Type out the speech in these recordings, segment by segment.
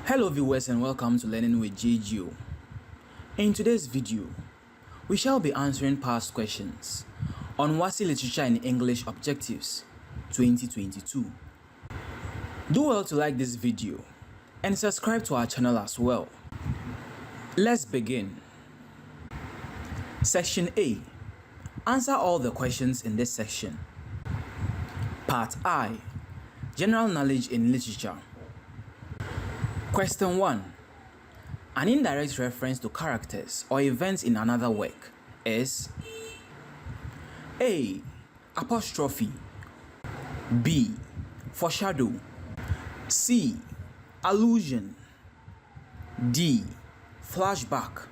Hello viewers and welcome to Learning with JGO. In today's video, we shall be answering past questions on WASSCE Literature in English Objectives 2022. Do well to like this video and subscribe to our channel as well. Let's begin. Section A. Answer all the questions in this section. Part I. General knowledge in literature. Question 1. An indirect reference to characters or events in another work is A. Apostrophe, B. Foreshadow, C. Allusion, D. Flashback.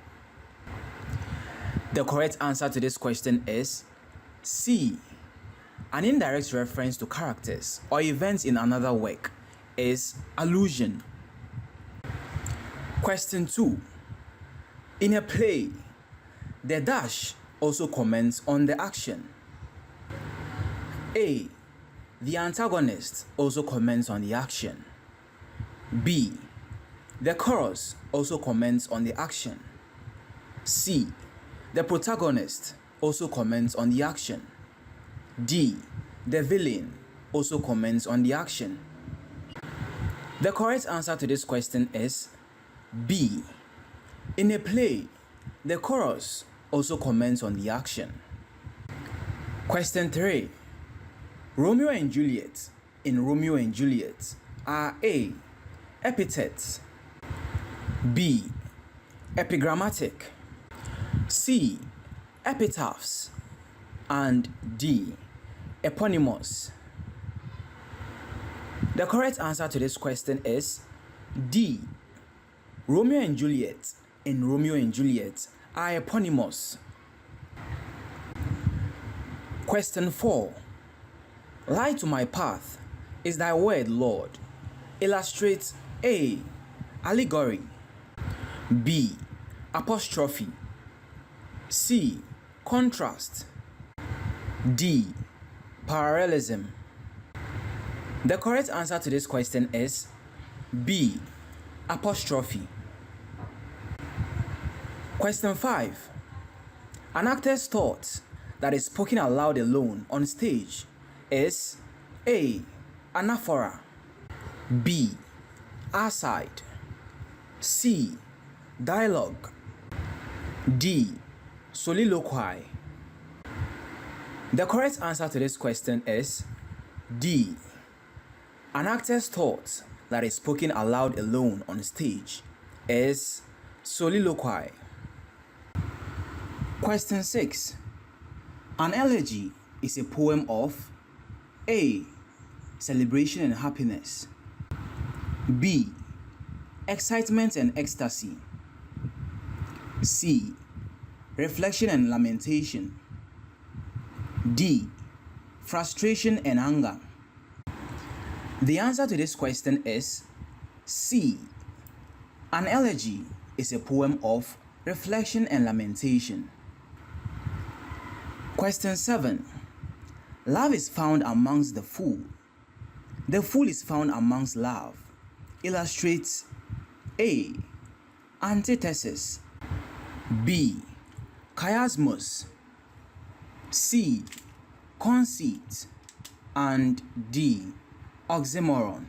The correct answer to this question is C. An indirect reference to characters or events in another work is allusion. Question 2. In a play, the dash also comments on the action. A. The antagonist also comments on the action. B. The chorus also comments on the action. C. The protagonist also comments on the action. D. The villain also comments on the action. The correct answer to this question is B. In a play, the chorus also comments on the action. Question 3. Romeo and Juliet in Romeo and Juliet are A. Epithets, B. Epigrammatic, C. Epitaphs, and D. Eponymous. The correct answer to this question is D. Romeo and Juliet in Romeo and Juliet are eponymous. Question 4. Light to my path is thy word, Lord. Illustrates A. Allegory, B. Apostrophe, C. Contrast, D. Parallelism. The correct answer to this question is B. Apostrophe. Question 5. An actor's thought that is spoken aloud alone on stage is A. Anaphora, B. Aside, C. Dialogue, D. Soliloquy. The correct answer to this question is D. An actor's thought that is spoken aloud alone on stage is soliloquy. Question 6. An elegy is a poem of A. Celebration and happiness, B. Excitement and ecstasy, C. Reflection and lamentation, D. Frustration and anger. The answer to this question is C. An elegy is a poem of reflection and lamentation. Question 7. Love is found amongst the fool. The fool is found amongst love. Illustrates A. Antithesis, B. Chiasmus, C. Conceit, and D. Oxymoron.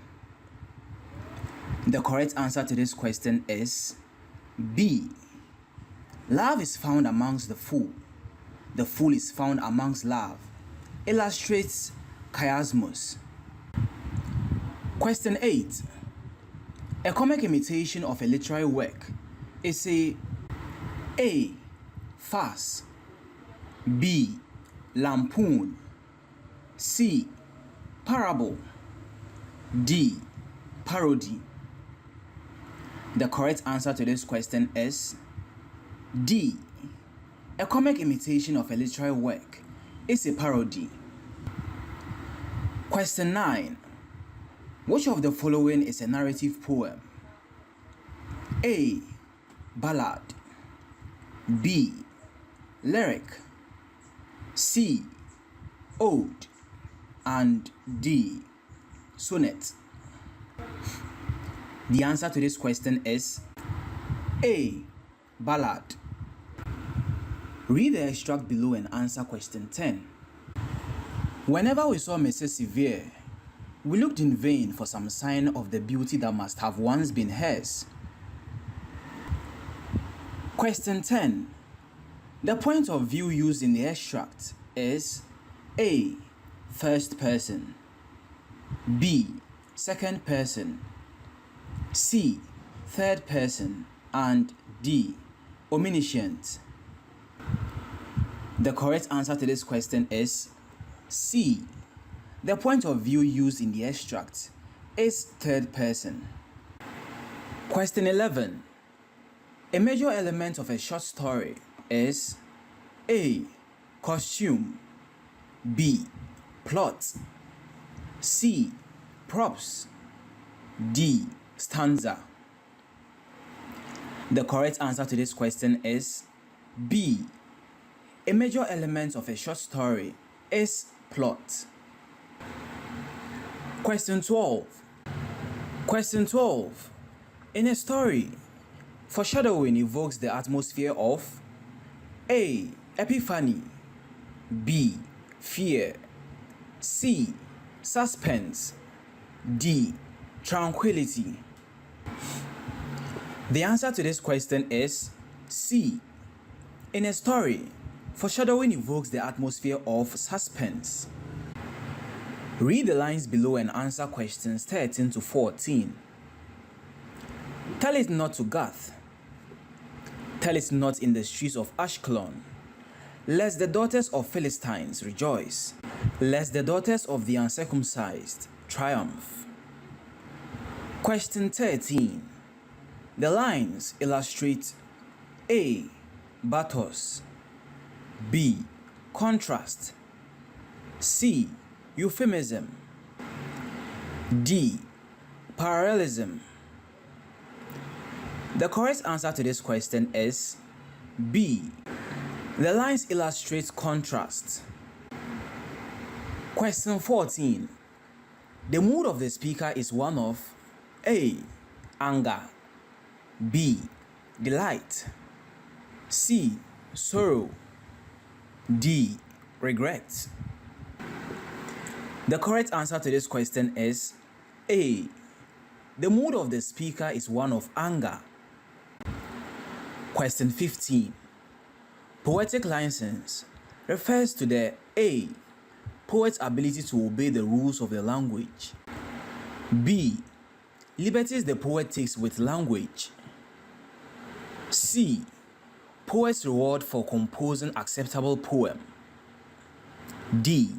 The correct answer to this question is B. Love is found amongst the fool. The fool is found amongst love. Illustrates chiasmus. Question 8. A comic imitation of a literary work is A. Farce, B. Lampoon, C. Parable, D. Parody. The correct answer to this question is D. A comic imitation of a literary work is a parody. Question 9. Which of the following is a narrative poem? A. Ballad, B. Lyric, C. Ode, and D. Sonnet. The answer to this question is A. Ballad. Read the extract below and answer question 10. Whenever we saw Mrs. Sevier, we looked in vain for some sign of the beauty that must have once been hers. Question 10. The point of view used in the extract is A. First person, B. Second person, C. Third person, and D. Omniscient. The correct answer to this question is C. The point of view used in the extract is third person. Question 11. A major element of a short story is A. Costume, B. Plot, C. Props, D. Stanza. The correct answer to this question is B. A major element of a short story is plot. Question 12. Question 12. In a story, foreshadowing evokes the atmosphere of A. Epiphany, B. Fear, C. Suspense, D. Tranquility. The answer to this question is C. In a story, foreshadowing evokes the atmosphere of suspense. Read the lines below and answer questions 13 to 14. Tell it not to Gath. Tell it not in the streets of Ashkelon, lest the daughters of Philistines rejoice, lest the daughters of the uncircumcised triumph. Question 13. The lines illustrate A. Bathos, B. Contrast, C. Euphemism, D. Parallelism. The correct answer to this question is B. The lines illustrate contrast. Question 14. The mood of the speaker is one of A. Anger, B. Delight, C. Sorrow, D. Regret. The correct answer to this question is A. The mood of the speaker is one of anger. Question 15. Poetic license refers to the A. Poet's ability to obey the rules of the language, B. Liberties the poet takes with language, C. Poet's reward for composing acceptable poem, D.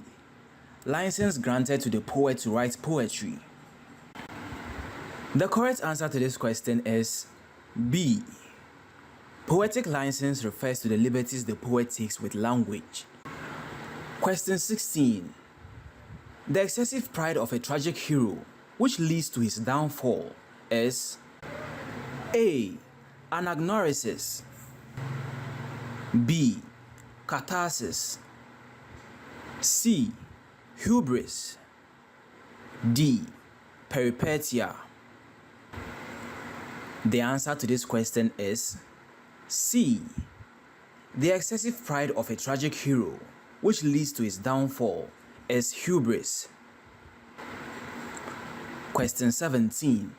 License granted to the poet to write poetry. The correct answer to this question is B. Poetic license refers to the liberties the poet takes with language. Question 16. The excessive pride of a tragic hero, which leads to his downfall, is A. Anagnorisis, B. Catharsis, C. Hubris, D. Peripetia. The answer to this question is C. The excessive pride of a tragic hero, which leads to his downfall, is hubris. Question 17.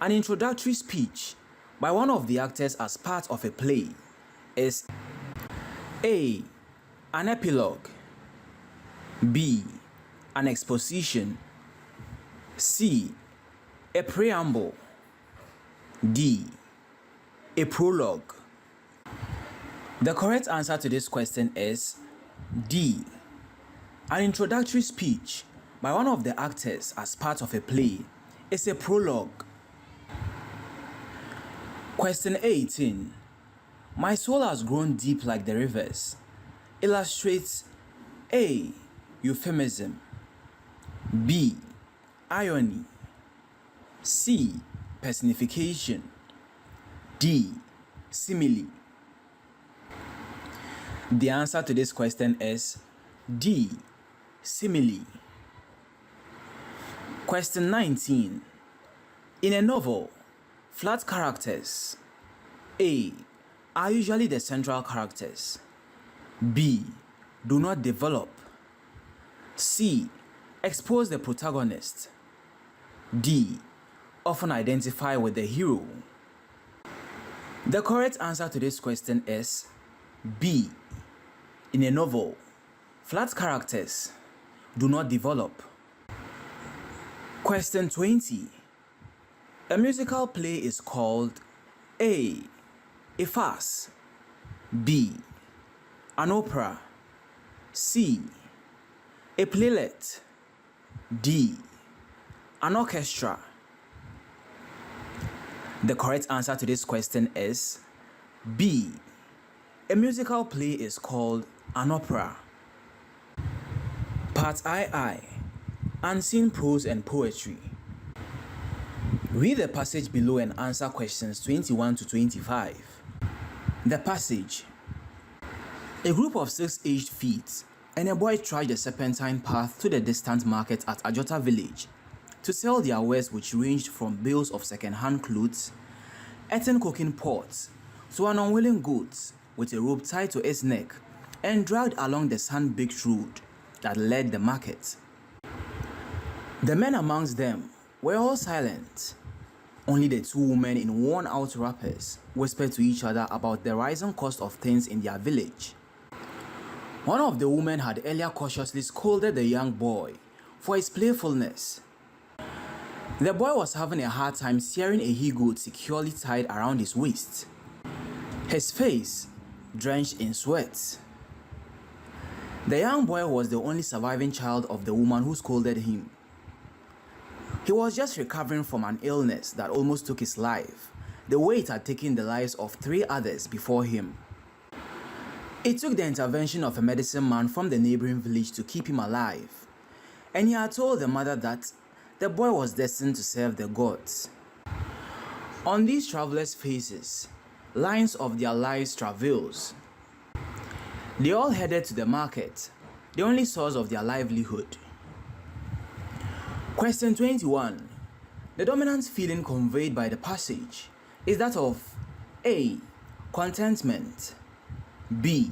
An introductory speech by one of the actors as part of a play is A. An epilogue, B. An exposition, C. A preamble, D. A prologue. The correct answer to this question is D. An introductory speech by one of the actors as part of a play is a prologue. Question 18. My soul has grown deep like the rivers illustrates A. Euphemism, B. Irony, C. Personification, D. Simile. The answer to this question is D. Simile. Question 19. In a novel, flat characters A are usually the central characters. B do not develop. C expose the protagonist. D often identify with the hero. The correct answer to this question is B. In a novel, flat characters do not develop. Question 20. A musical play is called A. a farce, B. an opera, C. a playlet, D. an orchestra. The correct answer to this question is B. A musical play is called an opera. Part II. Unseen prose and poetry. Read the passage below and answer questions 21 to 25. The passage. A group of 6 aged feet and a boy trudged the serpentine path to the distant market at Ajota village to sell their wares, which ranged from bales of second-hand clothes, earthen cooking pots, to an unwilling goat with a rope tied to its neck and dragged along the sand-baked road that led the market. The men amongst them were all silent. Only the 2 women in worn-out wrappers whispered to each other about the rising cost of things in their village. One of the women had earlier cautiously scolded the young boy for his playfulness. The boy was having a hard time steering a he-goat securely tied around his waist, his face drenched in sweat. The young boy was the only surviving child of the woman who scolded him. He was just recovering from an illness that almost took his life, the way it had taken the lives of 3 others before him. It took the intervention of a medicine man from the neighboring village to keep him alive, and he had told the mother that the boy was destined to serve the gods. On these travelers' faces, lines of their lives' travails. They all headed to the market, the only source of their livelihood. Question 21. The dominant feeling conveyed by the passage is that of A. contentment, B.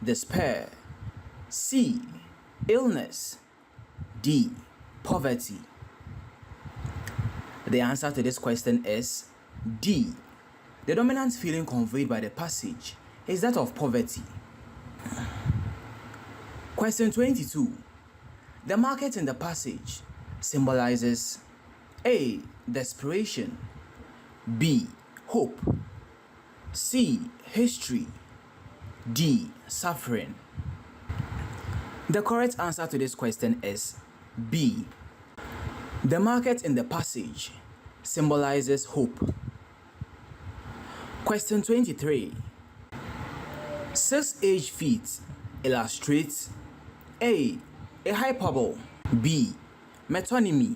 despair, C. illness, D. poverty. The answer to this question is D. The dominant feeling conveyed by the passage is that of poverty. Question 22. The market in the passage symbolizes A. desperation, B. hope, C. history, D. suffering. The correct answer to this question is B. The market in the passage symbolizes hope. Question 23. 6 aged feet illustrates A. a hyperbole, B. metonymy,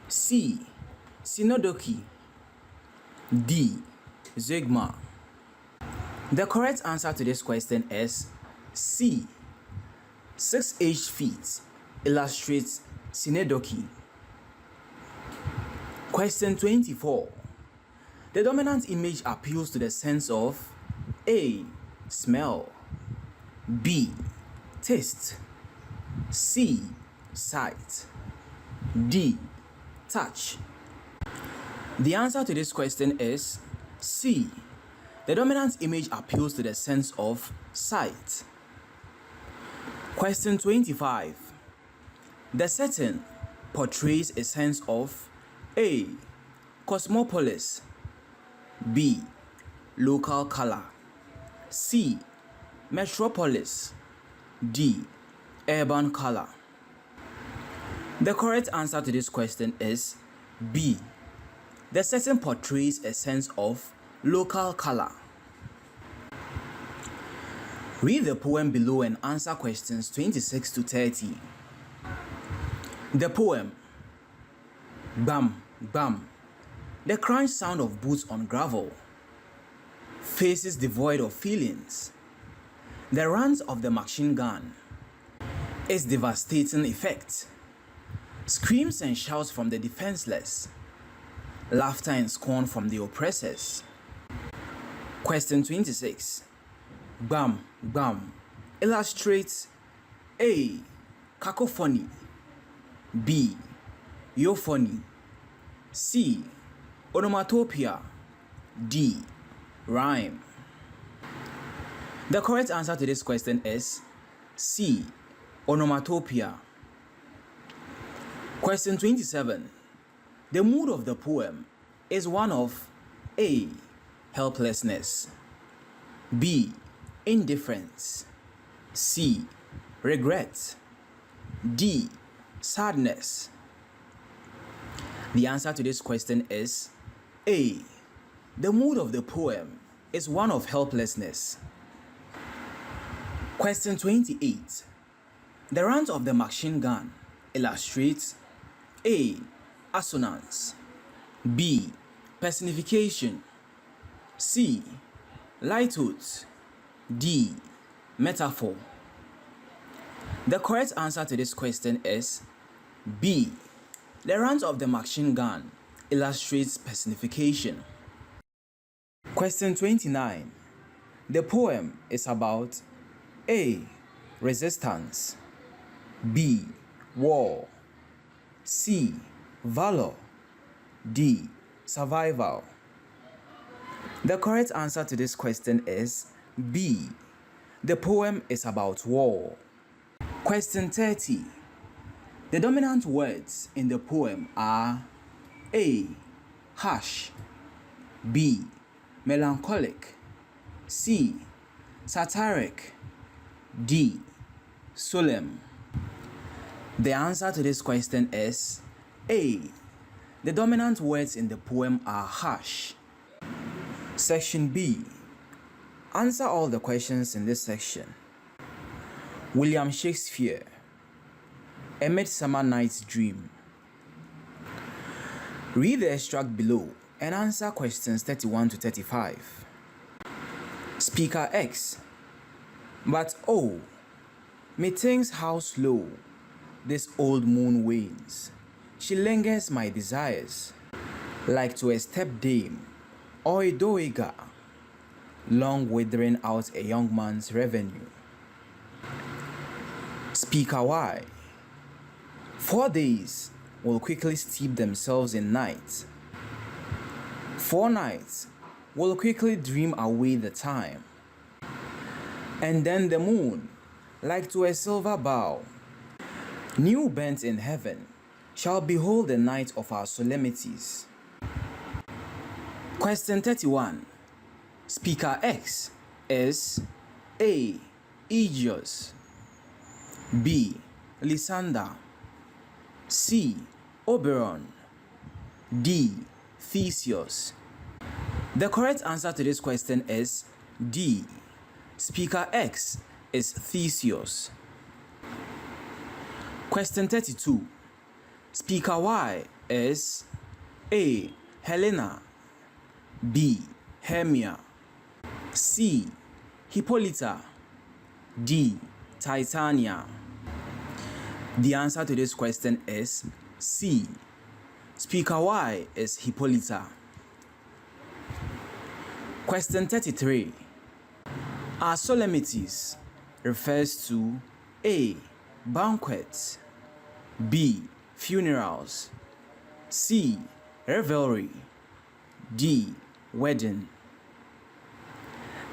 C. synodicy, D. zeugma. The correct answer to this question is C. 6 aged feet illustrates synodicy. Question 24. The dominant image appeals to the sense of A. smell, B. taste, C. sight, D. touch. The answer to this question is C. The dominant image appeals to the sense of sight. Question 25. The setting portrays a sense of A. cosmopolis, B. local color, C. metropolis, D. urban color. The correct answer to this question is B. The setting portrays a sense of local color. Read the poem below and answer questions 26 to 30. The poem. Bam, bam. The crunch sound of boots on gravel. Faces devoid of feelings. The rant of the machine gun. Its devastating effect. Screams and shouts from the defenseless. laughter and scorn from the oppressors. Question 26. Bam, bam, illustrates A. Cacophony, B. Euphony, C. Onomatopoeia, D. Rhyme. The correct answer to this question is C. Onomatopoeia. Question 27. The mood of the poem is one of A. Helplessness, B. Indifference, C. Regret, D. Sadness. The answer to this question is A. The mood of the poem is one of helplessness. Question 28. The rant of the machine gun illustrates A. Assonance, B. Personification, C. Lighthoods, D. Metaphor. The correct answer to this question is B. The rant of the machine gun illustrates personification. Question 29. The poem is about A. Resistance, B. War, C. Valor, D. Survival. The correct answer to this question is B. The poem is about war. Question 30. The dominant words in the poem are A. Harsh, B. Melancholic, C. Satiric, D. Solemn. The answer to this question is A. The dominant words in the poem are harsh. Section B. Answer all the questions in this section. William Shakespeare, A Midsummer Night's Dream. Read the extract below and answer questions 31 to 35. Speaker X. But oh, methinks how slow this old moon wanes. She lingers my desires, like to a stepdame or a dowager, long withering out a young man's revenue. Speaker Y. 4 days will quickly steep themselves in night. 4 nights will quickly dream away the time. And then the moon, like to a silver bow, new bent in heaven, shall behold the night of our solemnities. Question 31. Speaker X is A. Aegeus, B. Lysander, C. Oberon, D. Theseus. The correct answer to this question is D. Speaker X is Theseus. Question 32. Speaker Y is A. Helena, B. Hermia, C. Hippolyta, D. Titania. The answer to this question is C. Speaker Y is Hippolyta. Question 33. Our solemnities refers to A. Banquets, B. Funerals, C. Revelry, D. Wedding.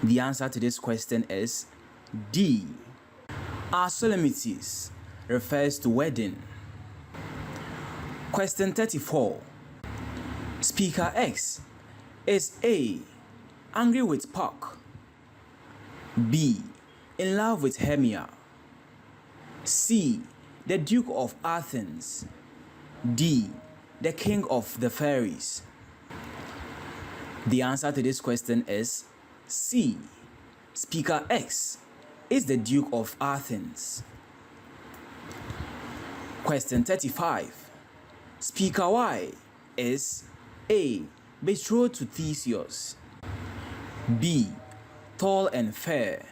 The answer to this question is D. Our solemnities refers to wedding. Question 34. Speaker X is A. Angry with Puck, B. In love with Hermia, C. The Duke of Athens, D. The King of the Fairies. The answer to this question is C. Speaker X is the Duke of Athens. Question 35. Speaker Y is A. Betrothed to Theseus, B. Tall and fair,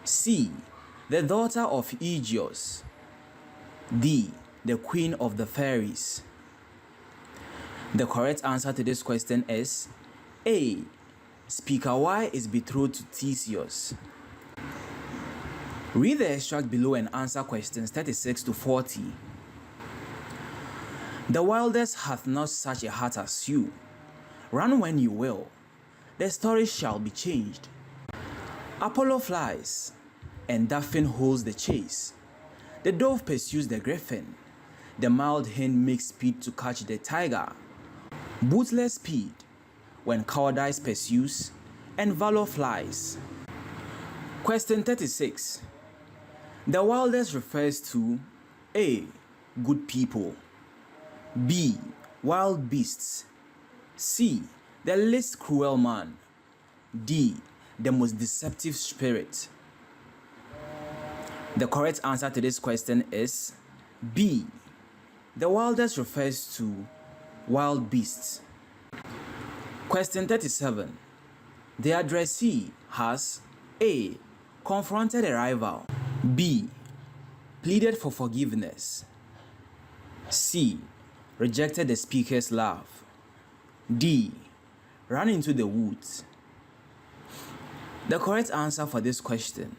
C. The daughter of Aegeus, D. The Queen of the Fairies. The correct answer to this question is A. Speaker Y is betrothed to Theseus. Read the extract below and answer questions 36 to 40. The wildest hath not such a heart as you. Run when you will. The story shall be changed. Apollo flies, and Daphne holds the chase. The dove pursues the griffin. The mild hen makes speed to catch the tiger. Bootless speed, when cowardice pursues, and valor flies. Question 36. The wildest refers to A. Good people, B. Wild beasts, C. The least cruel man, D. The most deceptive spirit. The correct answer to this question is B. The wildest refers to wild beasts. Question 37. The addressee has A. Confronted a rival, B. Pleaded for forgiveness, C. Rejected the speaker's love, D. Ran into the woods. The correct answer for this question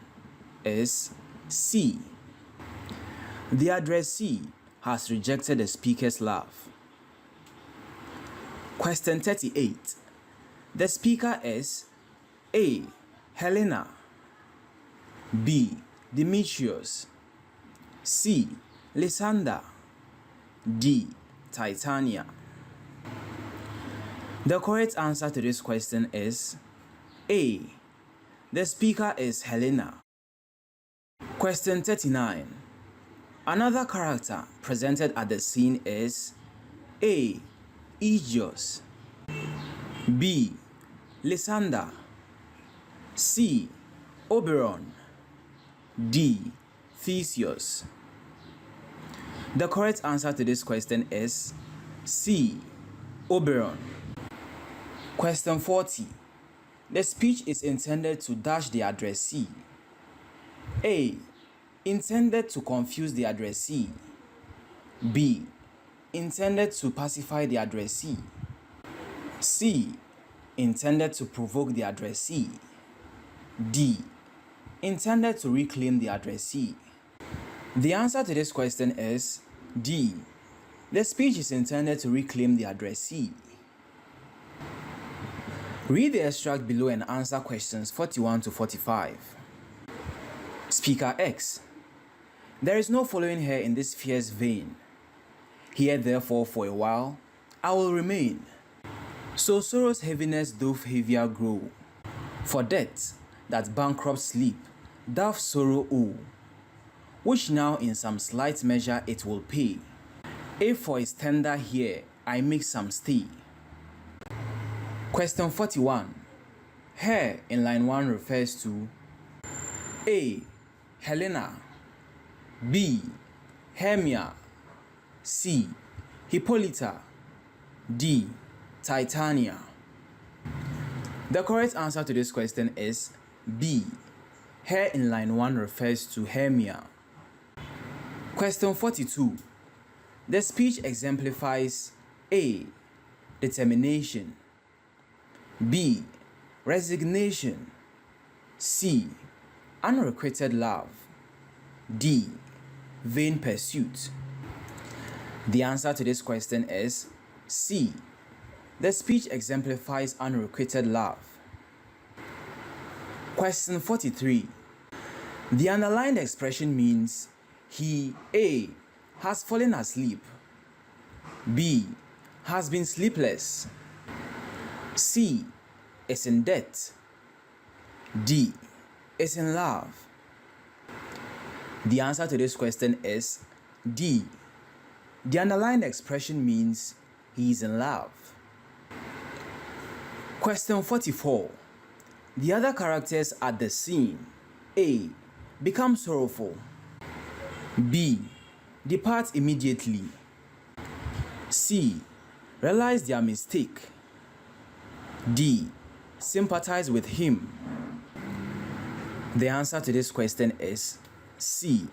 is C. The addressee has rejected the speaker's love. Question 38. The speaker is A. Helena, B. Demetrius, C. Lysander, D. Titania. The correct answer to this question is A. The speaker is Helena. Question 39. Another character presented at the scene is A. Aegeus, B. Lysander, C. Oberon, D. Theseus. The correct answer to this question is C. Oberon. Question 40. The speech is intended to dash the addressee. A. Intended to confuse the addressee, B. Intended to pacify the addressee, C. Intended to provoke the addressee, D. Intended to reclaim the addressee. The answer to this question is D. The speech is intended to reclaim the addressee. Read the extract below and answer questions 41 to 45. Speaker X. There is no following her in this fierce vein. Here therefore for a while I will remain. So sorrow's heaviness doth heavier grow. For death that bankrupt sleep doth sorrow owe, which now in some slight measure it will pay, if for its tender here I make some stay. Question 41. Her in line 1 refers to A. Helena, B. Hermia, C. Hippolyta, D. Titania. The correct answer to this question is B. Her in line 1 refers to Hermia. Question 42. The speech exemplifies A. Determination, B. Resignation, C. Unrequited love, D. Vain pursuit. The answer to this question is C. The speech exemplifies unrequited love. Question 43. The underlined expression means he, A. has fallen asleep, B. has been sleepless, C. is in debt, D. is in love. The answer to this question is D. The underlined expression means he is in love. Question 44. The other characters at the scene: A. become sorrowful, B. depart immediately, C. realize their mistake, D. sympathize with him. The answer to this question is C.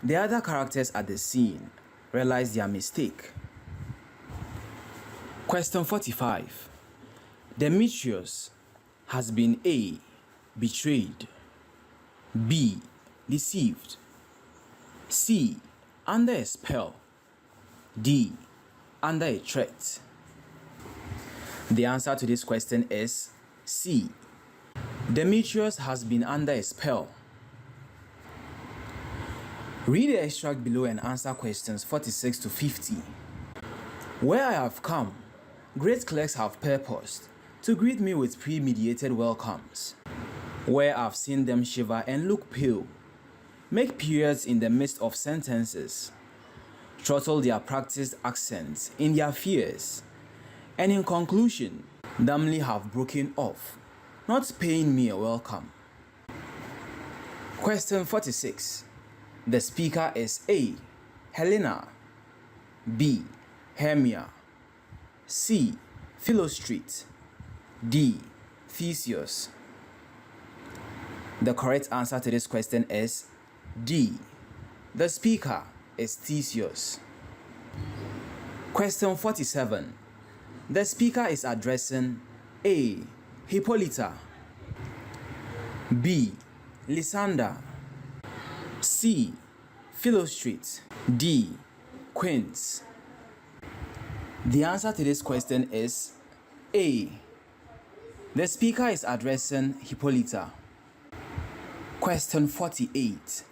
The other characters at the scene realize their mistake. Question 45. Demetrius has been A. Betrayed, B. Deceived, C. Under a spell, D. Under a threat. The answer to this question is C. Demetrius has been under a spell. Read the extract below and answer questions 46 to 50. Where I have come, great clerks have purposed to greet me with premeditated welcomes. Where I've seen them shiver and look pale, make periods in the midst of sentences, throttle their practiced accents in their fears, and in conclusion, dumbly have broken off, not paying me a welcome. Question 46. The speaker is A. Helena, B. Hermia, C. Philostrate, D. Theseus. The correct answer to this question is D. The speaker is Theseus. Question 47. The speaker is addressing A. Hippolyta, B. Lysander, C. Philostrate, D. Quince. The answer to this question is A. The speaker is addressing Hippolyta. Question 48.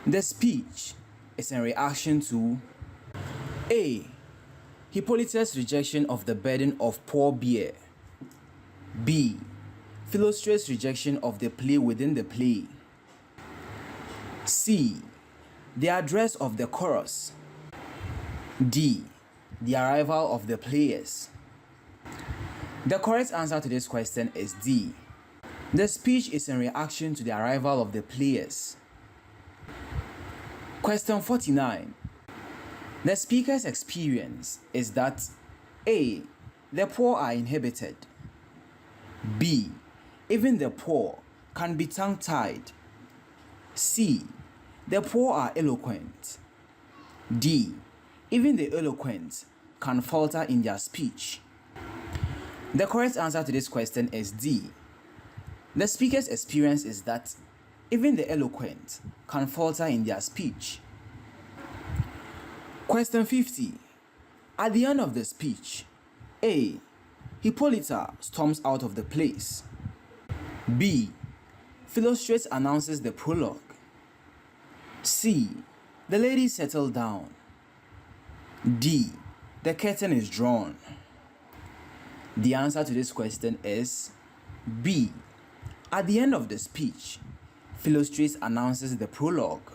The speech is in reaction to A. Hippolyta's rejection of the burden of poor beer, B. Philostrate's rejection of the play within the play, C. The address of the chorus, D. The arrival of the players. The correct answer to this question is D. The speech is in reaction to the arrival of the players. Question 49. The speaker's experience is that A. The poor are inhibited, B. Even the poor can be tongue-tied, C. The poor are eloquent, D. Even the eloquent can falter in their speech. The correct answer to this question is D. The speaker's experience is that even the eloquent can falter in their speech. Question 50. At the end of the speech, A. Hippolyta storms out of the place, B. Philostrate announces the prologue, C. The ladies settle down, D. The curtain is drawn. The answer to this question is B. At the end of the speech, Philostrate announces the prologue.